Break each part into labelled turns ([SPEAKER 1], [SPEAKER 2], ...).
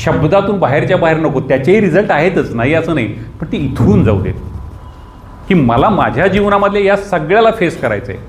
[SPEAKER 1] शब्दातून बाहेरच्या बाहेर नको, त्याचेही रिझल्ट आहेतच, नाही असं नाही, पण ते इथून जाऊ देत की मला माझ्या जीवनामधले या सगळ्याला फेस करायचं आहे.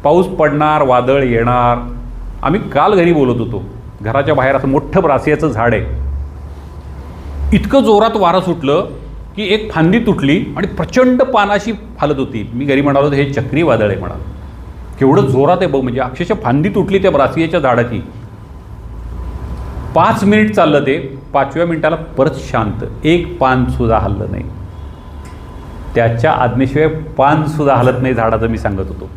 [SPEAKER 1] पाऊस पडणार, वादळ येणार. आम्ही काल घरी बोलत होतो, घराच्या बाहेर असं मोठं ब्रासियाचं झाड आहे. इतकं जोरात वारं सुटलं की एक फांदी तुटली आणि प्रचंड पानाशी हालत होती. मी घरी म्हणालो हे चक्रीवादळ आहे म्हणा. केवढं जोरात आहे बघ, म्हणजे अक्षरशः फांदी तुटली त्या ब्रासियाच्या झाडाची. 5 मिनिट चाललं ते. 5व्या मिनिटाला परत शांत. एक पानसुद्धा हललं नाही. त्याच्या आज्ञेशिवाय पानसुद्धा हलत नाही झाडाचं, मी सांगत होतो.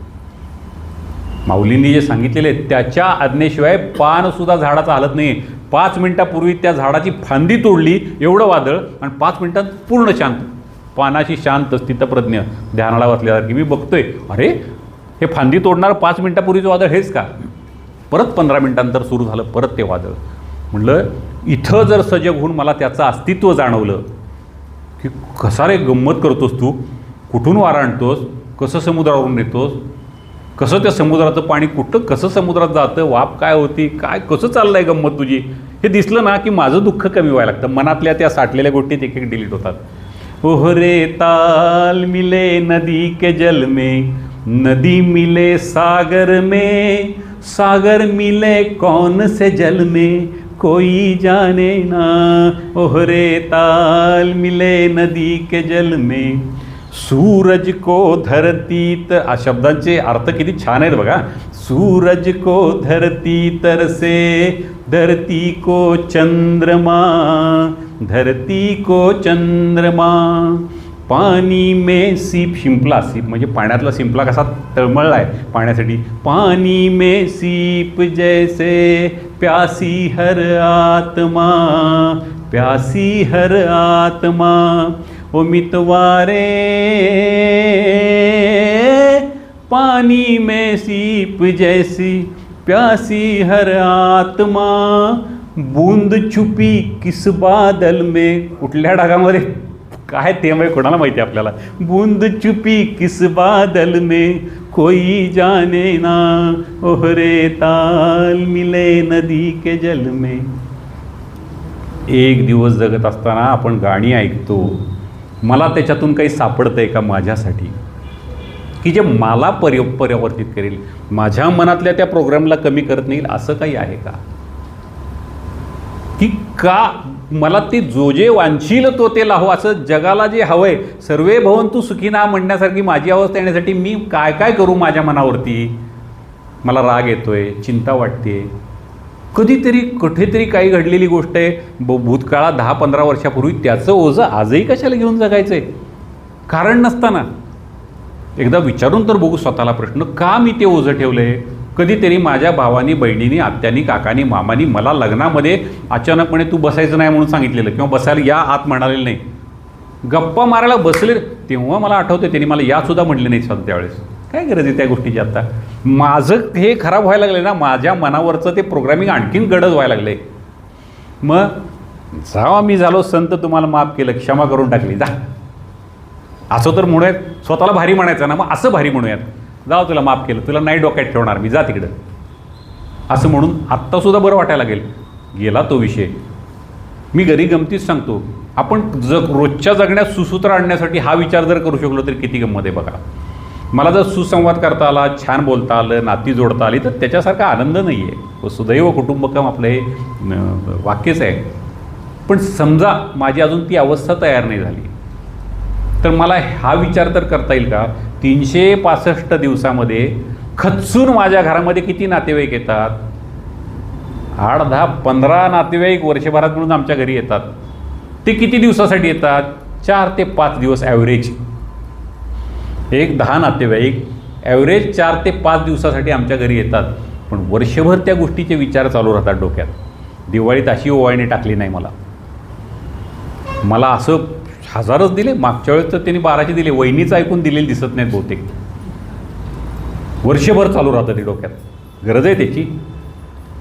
[SPEAKER 1] माऊलींनी जे सांगितलेले त्याच्या आज्ञेशिवाय पानसुद्धा झाडाचं हलत नाही. 5 मिनिटापूर्वी त्या झाडाची फांदी तोडली, एवढं वादळ, आणि 5 मिनिटात पूर्ण शांत. पानाशी शांत स्थितप्रज्ञ ध्यानाला बसल्यासारखी. मी बघतोय, अरे हे फांदी तोडणार 5 मिनिटापूर्वीचं वादळ हेच का? परत 15 मिनिटांतर सुरू झालं परत ते वादळ. म्हटलं इथं जर सजग होऊन मला त्याचं अस्तित्व जाणवलं की कसा रे गंमत करतोस तू, कुठून वारा आणतोस, कसं समुद्रावरून येतोस, कसं त्या समुद्राचं पाणी कुठं कसं समुद्रात जातं, वाफ काय होती, काय कसं चाललं आहे गंमत तुझी, हे दिसलं ना की माझं दुःख कमी व्हायला लागतं. मनातल्या त्या साठलेल्या गोष्टीत एक एक डिलीट होतात. ओहरे ताल मिले नदी के जल में, नदी मिले सागर में, सागर मिले कौन से जल में, कोई जाने ना. ओहरे ताल मिले नदी के जल में, सूरज को धरती तर. शब्दांचे अर्थ किती छान आहेत बघा. सूरज को धरती तर से, धरती को चंद्रमा, धरती को चंद्रमा, पानी में सीप. शिंपला, सीप म्हणजे पाण्यातला शिंपला कसा तळमळला आहे पाण्यासाठी. पानी में सीप जैसे, प्यासी हर आत्मा, प्यासी हर आत्मा. ओ मितवारे पानी में सीप जैसी, प्यासी हर आत्मा. बूंद छुपी किस बादल में. कुठल्या ढगामध्ये काय ते म्हणजे कोणाला माहिती आहे आपल्याला. बूंद छुपी किस बादल में, कोई जाने ना. ओहरे ताल मिले नदी के जल में. एक दिवस जगत असताना आपण गाणी ऐकतो, मला त्याच्यातून काही सापडतंय का माझ्यासाठी की जे मला परिवर्तित करेल, माझ्या मनातल्या त्या प्रोग्रामला कमी करत नाही, असं काही आहे का? की का मला ते जो जे वांछील तो ते लाहो, असं जगाला जे हवंय, सर्वे भवन्तु सुखिनः म्हणण्यासारखी माझी अवस्था येण्यासाठी मी काय काय करू माझ्या मनावरती? मला राग येतोय, चिंता वाटते, कधीतरी कुठेतरी काही घडलेली गोष्ट आहे भूतकाळात 10-15 वर्षापूर्वी, त्याचं ओझं आजही कशाला घेऊन जगायचं आहे कारण नसताना? एकदा विचारून तर बघू स्वतःला प्रश्न, का मी ते ओझं ठेवलं आहे? कधीतरी माझ्या भावानी, बहिणीनी, आत्यानी, काकानी, मामानी मला लग्नामध्ये अचानकपणे तू बसायचं नाही म्हणून सांगितलेलं, किंवा बसायला या आत म्हणालेलं नाही, गप्पा मारायला बसले तेव्हा मला आठवतं त्यांनी मला यासुद्धा म्हटले नाही सध्या त्यावेळेस. काय गरज आहे त्या गोष्टीची? आता माझं हे खराब व्हायला लागलं ना, माझ्या मनावरचं ते प्रोग्रामिंग आणखीन गडद व्हायला लागलं आहे. मग जावा मी झालो संत, तुम्हाला माफ केलं, क्षमा करून टाकली, जा. असं तर म्हणूयात, स्वतःला भारी म्हणायचं ना, मग असं भारी म्हणूयात, जाऊ तुला माफ केलं, तुला नाही डोक्यात ठेवणार मी, जा तिकडं, असं म्हणून आत्तासुद्धा बरं वाटायला लागेल. गेला तो विषय. मी घरी गमतीच सांगतो, आपण रोजच्या जगण्यात सुसूत्र आणण्यासाठी हा विचार जर करू शकलो तर किती गंमत आहे बघा. मला जर सुसंवाद करता आला, छान बोलता आलं, नाती जोडता आली, तर त्याच्यासारखा आनंद नाही आहे. वसुदैव कुटुंबकम आपलं हे वाक्यच आहे. पण समजा माझी अजून ती अवस्था तयार नाही झाली, तर मला हा विचार तर करता येईल का, 365 दिवसामध्ये खचून माझ्या घरामध्ये किती नातेवाईक येतात? 8, 10, 15 नातेवाईक वर्षभरात म्हणून आमच्या घरी येतात. ते किती दिवसासाठी येतात? 4 ते 5 दिवस ॲव्हरेज. एक 10 नातेवाईक ॲव्हरेज 4 ते 5 दिवसासाठी आमच्या घरी येतात, पण वर्षभर त्या गोष्टीचे विचार चालू राहतात डोक्यात. दिवाळीत अशी ओवाळणी टाकली नाही मला असं 1000च दिले, मागच्या वेळेस तर त्यांनी 1200 दिले, वहिनीचं ऐकून दिलेली दिसत नाहीत बहुतेक. वर्षभर चालू राहतं ते डोक्यात. गरज आहे त्याची.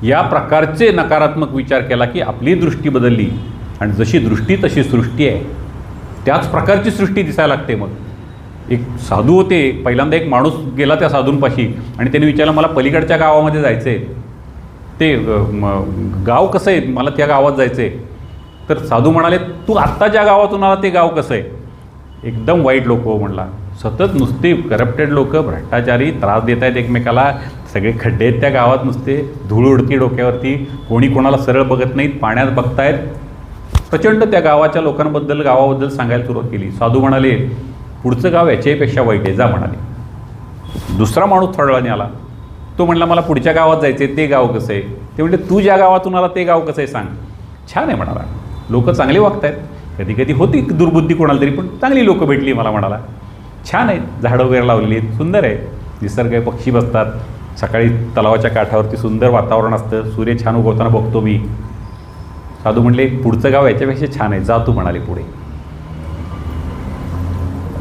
[SPEAKER 1] या प्रकारचे नकारात्मक विचार केला की आपली दृष्टी बदलली, आणि जशी दृष्टी तशी सृष्टी आहे, त्याच प्रकारची सृष्टी दिसायला लागते. मग एक साधू होते, पहिल्यांदा एक माणूस गेला त्या साधूंपाशी आणि त्यांनी विचारलं, मला पलीकडच्या गावामध्ये जायचं आहे, ते गाव कसं आहे, मला त्या गावात जायचं आहे. तर साधू म्हणाले, तू आत्ता ज्या गावातून आला ते गाव कसं आहे? एकदम वाईट लोक हो म्हणला, सतत नुसते करप्टेड लोक, भ्रष्टाचारी, त्रास देत आहेत एकमेकाला, सगळे खड्डे आहेत त्या गावात, नुसते धूळ उडती डोक्यावरती, कोणी कोणाला सरळ बघत नाहीत, पाण्यात बघतायत. प्रचंड त्या गावाच्या लोकांबद्दल, गावाबद्दल सांगायला सुरुवात केली. साधू म्हणाले, पुढचं गाव याच्याहीपेक्षा वाईट आहे, जा म्हणाले. दुसरा माणूस थोड्या वेळाने आला, तो म्हणला, मला पुढच्या गावात जायचं आहे, ते गाव कसं आहे? ते म्हणले, तू ज्या गावातून आला ते गाव कसं आहे सांग. छान आहे म्हणाला, लोक चांगले वागत आहेत, कधी कधी होती दुर्बुद्धी कोणाला तरी, पण चांगली लोकं भेटली मला म्हणाला. छान आहेत, झाडं वगैरे लावलेली आहेत, सुंदर आहे, निसर्ग आहे, पक्षी बसतात, सकाळी तलावाच्या काठावरती सुंदर वातावरण असतं, सूर्य छान उगवताना बघतो मी. साधू म्हणले, पुढचं गाव याच्यापेक्षा छान आहे, जा तू म्हणाले पुढे.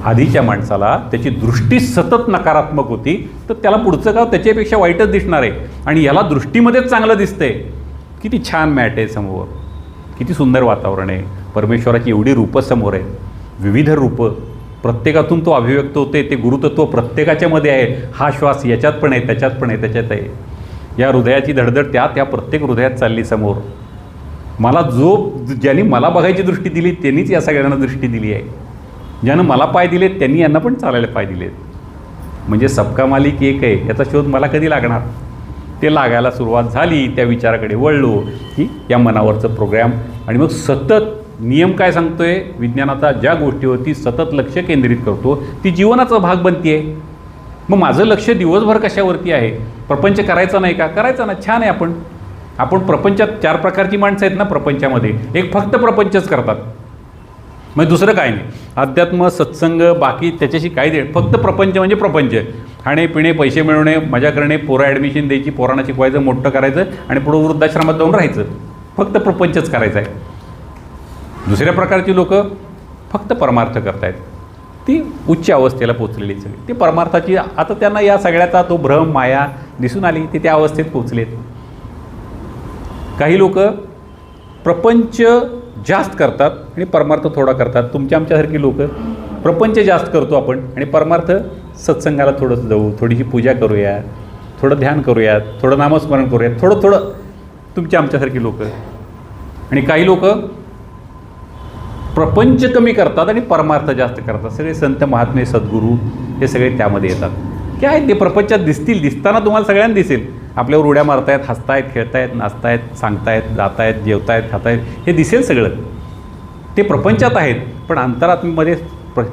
[SPEAKER 1] आधीच्या माणसाला त्याची दृष्टी सतत नकारात्मक होती, तर त्याला पुढचं गाव त्याच्यापेक्षा वाईटच दिसणार आहे. आणि याला दृष्टीमध्येच चांगलं दिसतंय, किती छान मॅट आहे समोर, किती सुंदर वातावरण आहे, परमेश्वराची एवढी रूपं समोर आहेत, विविध रूपं, प्रत्येकातून तो अभिव्यक्त होते, ते गुरुतत्व प्रत्येकाच्या मध्ये आहे. हा श्वास याच्यात पण आहे, त्याच्यात पण आहे, त्याच्यात आहे. या हृदयाची धडधड त्या प्रत्येक हृदयात चालली समोर. मला ज्यांनी मला बघायची दृष्टी दिली त्यांनीच या सगळ्यांना दृष्टी दिली आहे. ज्यानं मला पाय दिलेत त्यांनी यांना पण चालायला पाय दिलेत. म्हणजे सबका मालिक एक आहे, याचा शोध मला कधी लागणार? ते लागायला सुरुवात झाली, त्या विचाराकडे वळलो की या मनावरचं प्रोग्रॅम. आणि मग सतत नियम काय सांगतोय विज्ञानाचा, ज्या गोष्टीवरती सतत लक्ष केंद्रित करतो ती जीवनाचा भाग बनते आहे. मग माझं लक्ष दिवसभर कशावरती आहे? प्रपंच करायचा नाही का? करायचा ना, छान आहे. आपण प्रपंचात 4 प्रकारची माणसं आहेत ना प्रपंचामध्ये. एक फक्त प्रपंचच करतात, म्हणजे दुसरं काय नाही, अध्यात्म, सत्संग, बाकी त्याच्याशी काही दे, फक्त प्रपंच म्हणजे प्रपंच. खाणे पिणे, पैसे मिळवणे, मजा करणे, पोरं ॲडमिशन द्यायची, पोरांना शिकवायचं, मोठं करायचं आणि पुढं वृद्धाश्रमात जाऊन राहायचं, फक्त प्रपंचच करायचं आहे. दुसऱ्या प्रकारची लोक फक्त परमार्थ करतायत, ती उच्च अवस्थेला पोचलेली सगळी. ती परमार्थाची, आता त्यांना या सगळ्याचा तो भ्रम, माया दिसून आली, ते त्या अवस्थेत पोचलेत. काही लोक प्रपंच जास्त करतात आणि परमार्थ थोडा करतात. तुमच्या आमच्यासारखी लोक प्रपंच जास्त करतो आपण आणि परमार्थ सत्संगाला थोडंसं जाऊ, थोडीशी पूजा करूया, थोडं ध्यान करूयात, थोडं नामस्मरण करूयात, थोडं तुमच्या आमच्यासारखी लोक. आणि काही लोक प्रपंच कमी करतात आणि परमार्थ जास्त करतात. सगळे संत महात्मे, सद्गुरू हे सगळे त्यामध्ये येतात. काय ते प्रपंचात दिसताना तुम्हाला सगळ्यांना दिसेल. आपल्यावर उड्या मारतायत, हसतायत, खेळतायत, नाचतायत, सांगतायत, जातायत, जेवतायत, खातायत, हे दिसेल सगळं. ते प्रपंचात आहेत, पण अंतरात्म्यामध्ये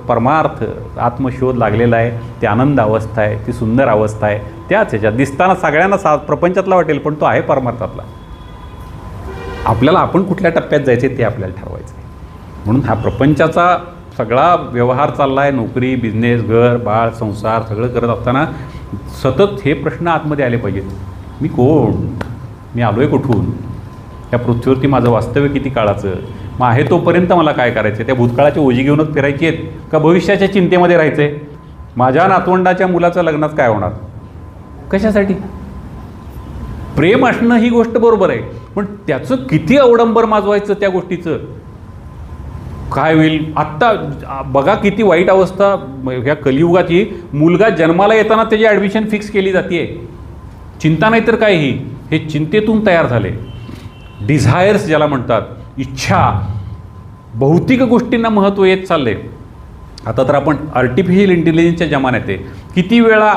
[SPEAKER 1] परमार्थ, आत्मशोध लागलेला आहे. ती आनंद अवस्था आहे, ती सुंदर अवस्था आहे. त्याच ह्याच्यात दिसताना सगळ्यांना प्रपंचातला वाटेल, पण तो आहे परमार्थातला. आपल्याला आपण कुठल्या टप्प्यात जायचे ते आपल्याला ठरवायचं आहे. म्हणून हा प्रपंचाचा सगळा व्यवहार चालला आहे. नोकरी, बिझनेस, घर, बाळ, संसार सगळं करत असताना सतत हे प्रश्न आतमध्ये आले पाहिजेत. मी कोण? मी आलो आहे कुठून? या पृथ्वीवरती माझं वास्तव्य किती काळाचं? मग आहे तोपर्यंत मला काय करायचं? त्या भूतकाळाची ओझी घेऊनच फिरायची आहेत का भविष्याच्या चिंतेमध्ये राहायचं आहे? माझ्या नातवंडाच्या मुलाचं लग्नात काय होणार? कशासाठी? प्रेम असणं ही गोष्ट बरोबर आहे, पण त्याचं किती अवडंबर माजवायचं त्या गोष्टीचं? काय होईल? आत्ता बघा किती वाईट अवस्था ह्या कलियुगाची. मुलगा जन्माला येताना त्याची ॲडमिशन फिक्स केली जाते. चिंता नाही तर काय, हे चिंतेतून तयार झाले. डिझायर्स ज्याला म्हणतात, इच्छा, भौतिक गोष्टींना महत्त्व येत चालले. आता तर आपण आर्टिफिशियल इंटेलिजन्सच्या जमान्यात आहे. किती वेळा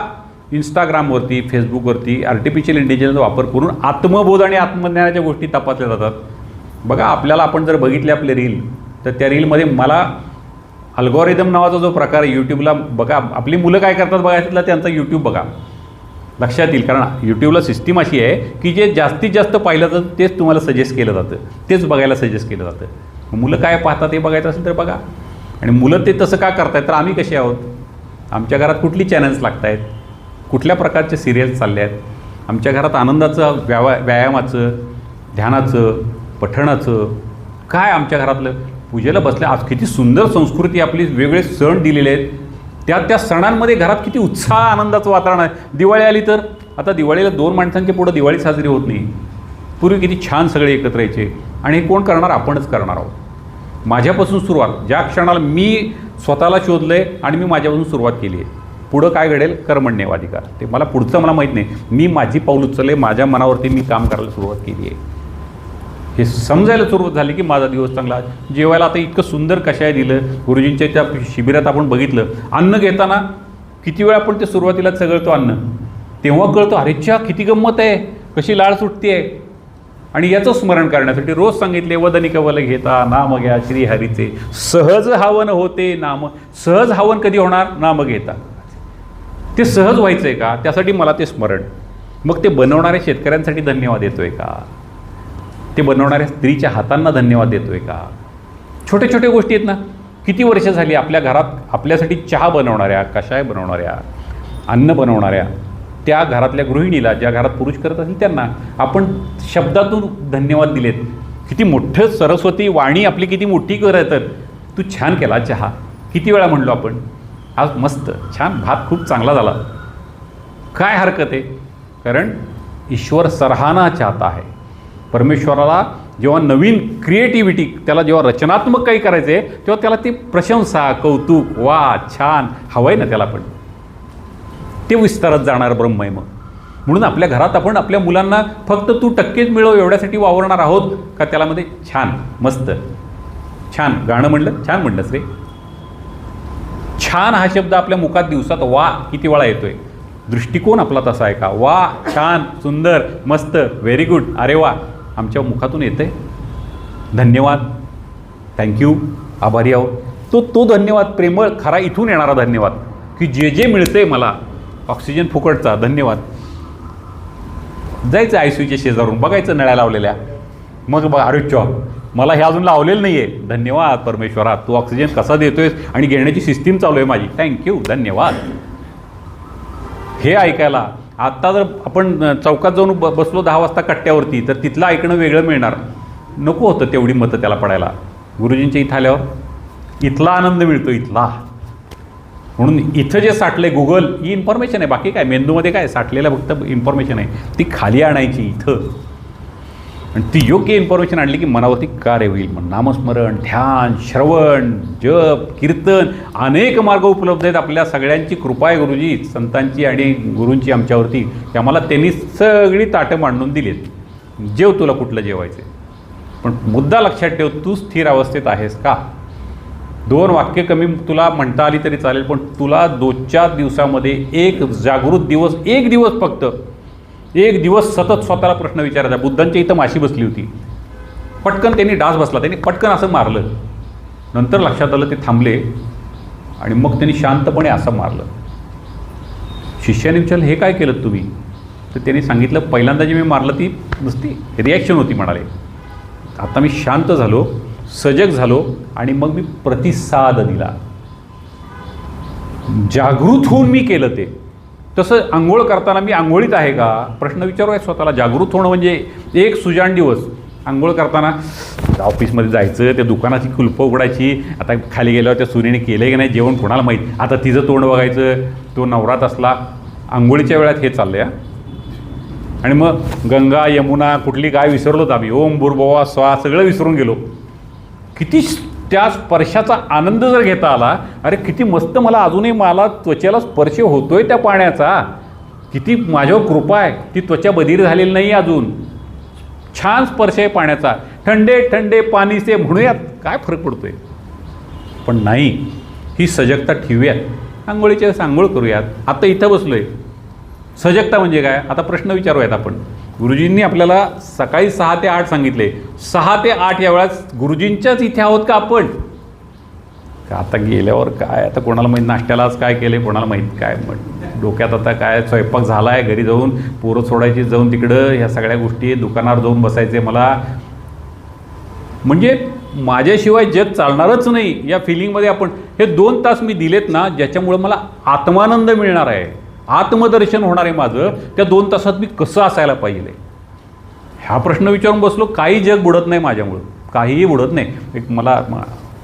[SPEAKER 1] इंस्टाग्रामवरती, फेसबुकवरती आर्टिफिशियल इंटेलिजन्सचा वापर करून आत्मबोध आणि आत्मज्ञानाच्या गोष्टी तपासल्या जातात. बघा, आपल्याला आपण जर बघितले आपले रील, तर त्या रीलमध्ये मला अल्गोरिदम नावाचा जो प्रकार आहे यूट्यूबला, बघा आपली मुलं काय करतात बघायचं, त्यांचा यूट्यूब बघा, लक्षात येईल. कारण यूट्यूबला सिस्टीम अशी आहे की जे जास्तीत जास्त पाहिलं जातं तेच तुम्हाला सजेस्ट केलं जातं, तेच बघायला सजेस्ट केलं जातं. मुलं काय पाहतात ते बघायचं असेल तर बघा. आणि मुलं ते तसं का करतायत? तर आम्ही कसे आहोत? आमच्या घरात कुठली चॅनल्स लागत आहेत, कुठल्या प्रकारचे सिरियल्स चालले आहेत, आमच्या घरात आनंदाचं, व्यायामाचं, ध्यानाचं, पठणाचं काय आमच्या घरातलं? पूजेला बसल्या, आज किती सुंदर संस्कृती आपली, वेगवेगळे सण दिलेले आहेत. त्या सणांमध्ये घरात किती उत्साह, आनंदाचं वातावरण आहे. दिवाळी आली तर आता दिवाळीला 2 माणसांच्या पुढं दिवाळी साजरी होत नाही. पूर्वी किती छान सगळे एकत्र यायचे. आणि हे कोण करणार? आपणच करणार आहोत. माझ्यापासून सुरुवात. ज्या क्षणाला मी स्वतःला शोधलं आहे आणि मी माझ्यापासून सुरुवात केली आहे. पुढं काय घडेल? कर्मण्येवाधिकार. ते मला पुढचं मला माहीत नाही. मी माझी पाऊल उचलले, माझ्या मनावरती मी काम करायला सुरुवात केली आहे. हे समजायला सुरुवात झाली की माझा दिवस चांगला. जेवायला आता इतकं सुंदर कशाय दिलं. गुरुजींच्या त्या शिबिरात आपण बघितलं, अन्न घेताना किती वेळा आपण ते सुरुवातीला चघळतो अन्न, तेव्हा कळतो अरे च्या किती गंमत आहे, कशी लाळ सुटते आहे. आणि याचं स्मरण करण्यासाठी रोज सांगितले, वदनी कवल घेता नाम घ्या श्रीहरीचे, सहज हवन होते नाम. सहज हवन कधी होणार? नाम घेता. ते सहज व्हायचं आहे का? त्यासाठी मला ते स्मरण. मग ते बनवणाऱ्या शेतकऱ्यांसाठी धन्यवाद देतोय का? ते बनवणाऱ्या स्त्रीच्या हातांना धन्यवाद देतोय का? छोट्या छोट्या गोष्टी आहेत ना. किती वर्ष झाली आपल्या घरात आपल्यासाठी चहा बनवणाऱ्या, कषाय बनवणाऱ्या, अन्न बनवणाऱ्या त्या घरातल्या गृहिणीला, ज्या घरात पुरुष करत असेल त्यांना आपण शब्दातून धन्यवाद दिलेत. किती मोठं सरस्वती वाणी आपली किती मोठी कर आहे. तर तू छान केला चहा, किती वेळा म्हणलो आपण, आज मस्त छान भात खूप चांगला झाला. काय हरकत आहे? कारण ईश्वर सराहना चाहता आहे. परमेश्वराला जेव्हा नवीन क्रिएटिव्हिटी, त्याला जेव्हा रचनात्मक काही करायचं आहे तेव्हा त्याला ती प्रशंसा, कौतुक, वा छान हवं आहे ना त्याला. पण ते विस्तारात जाणार ब्रह्म आहे. मग म्हणून आपल्या घरात आपण आपल्या मुलांना फक्त तू टक्केच मिळव एवढ्यासाठी वावरणार आहोत का? त्याला मध्ये छान मस्त छान गाणं म्हणलं, छान म्हणलंच रे. छान हा शब्द आपल्या मुखात दिवसात वा किती वेळा येतोय? दृष्टिकोन आपला तसा आहे का? वा छान, सुंदर, मस्त, व्हेरी गुड, अरे वा आमच्या मुखातून येतंय. धन्यवाद, थँक्यू, आभारी आहोत. तो धन्यवाद प्रेमळ खरा इथून येणारा धन्यवाद की जे जे मिळतंय मला, ऑक्सिजन फुकटचा धन्यवाद. जायचं ICUच्या शेजारून बघायचं नळ्या लावलेल्या, मग बघ अरे चॉ मला हे अजून लावलेलं नाही आहे, धन्यवाद परमेश्वरा तू ऑक्सिजन कसा देतोयस आणि घेण्याची सिस्टीम चालू आहे माझी, थँक्यू, धन्यवाद. हे ऐकायला आत्ता जर आपण चौकात जाऊन बसलो 10 वाजता कट्ट्यावरती तर तिथलं ऐकणं वेगळं मिळणार. नको होतं तेवढी मतं त्याला पडायला. गुरुजींच्या इथं आल्यावर इथला आनंद मिळतो, इथला. म्हणून इथं जे साठलं आहे गुगल ही इन्फॉर्मेशन आहे, बाकी काय मेंदूमध्ये काय साठलेलं फक्त इन्फॉर्मेशन आहे, ती खाली आणायची इथं. आणि ती योग्य इन्फॉर्मेशन आणली की मनावरती कार्य होईल. मग नामस्मरण, ध्यान, श्रवण, जप, कीर्तन, अनेक मार्ग उपलब्ध आहेत. आपल्या सगळ्यांची कृपा आहे गुरुजी, संतांची आणि गुरूंची आमच्यावरती, की आम्हाला त्यांनी सगळी ताटं मांडून दिलीत. जेव तुला कुठलं जेवायचं, पण मुद्दा लक्षात ठेव, तू स्थिर अवस्थेत आहेस का? 2 वाक्य कमी तुला म्हणता आली तरी चालेल, पण तुला 2-4 दिवसामध्ये एक जागृत दिवस, एक दिवस फक्त, एक दिवस सतत स्वतःला प्रश्न विचारायचा. बुद्धांच्या इथं माशी बसली होती, पटकन त्यांनी डास बसला, त्यांनी पटकन असं मारलं. नंतर लक्षात आलं, ते थांबले आणि मग त्यांनी शांतपणे असं मारलं. शिष्याने विचारलं हे काय केलं तुम्ही? तर त्यांनी सांगितलं पहिल्यांदा जे मी मारलं ती नुसती रिॲक्शन होती म्हणाले. आता मी शांत झालो, सजग झालो आणि मग मी प्रतिसाद दिला. जागृत होऊन मी केलं ते. तसं आंघोळ करताना मी आंघोळीत आहे का प्रश्न विचारूया स्वतःला. जागृत होणं म्हणजे एक सुजाण दिवस. आंघोळ करताना ऑफिसमध्ये जायचं, त्या दुकानाची कुलपं उघडायची, आता खाली गेल्यावर त्या सूर्याने केलं की नाही जेवण कोणाला माहीत, आता तिचं तोंड बघायचं, तो नवरात असला. आंघोळीच्या वेळात हे चाललं आहे. आणि मग गंगा यमुना कुठली काय विसरलोत आम्ही, ओम भूर्भुवः स्वः सगळं विसरून गेलो. किती त्या स्पर्शाचा आनंद जर घेता आला, अरे किती मस्त, मला अजूनही मला त्वचेला स्पर्श होतोय त्या पाण्याचा, किती माझ्यावर कृपा आहे, ती त्वचा बधीर झालेली नाही अजून, छान स्पर्श आहे पाण्याचा, ठंडे ठंडे पाणी से म्हणूयात, काय फरक पडतोय. पण नाही, ही सजगता ठेवूयात. आंघोळीच्या वेळेस आंघोळ करूयात. आता इथं बसलोय, सजगता म्हणजे काय? आता प्रश्न विचारूयात आपण. गुरुजींनी आपल्याला सकाळी 6 ते 8 सांगितले, 6 ते 8 या वेळात गुरुजींच्याच इथे आहोत का आपण? का आता गेल्यावर काय, आता कोणाला माहीत नाश्त्याला आज काय केलं, कोणाला माहीत काय, डोक्यात आता काय स्वयंपाक झाला आहे, घरी जाऊन पोरं सोडायची, जाऊन तिकडं ह्या सगळ्या गोष्टी, दुकानावर जाऊन बसायचे मला, म्हणजे माझ्याशिवाय जग चालणारच नाही या फिलिंगमध्ये आपण हे 2 तास मी दिलेत ना, ज्याच्यामुळं मला आत्मानंद मिळणार आहे, आत्मदर्शन होणार आहे माझं. त्या 2 तासात मी कसं असायला पाहिजे हा प्रश्न विचारून बसलो. काही जग बुडत नाही माझ्यामुळं, काहीही बुडत नाही. एक मला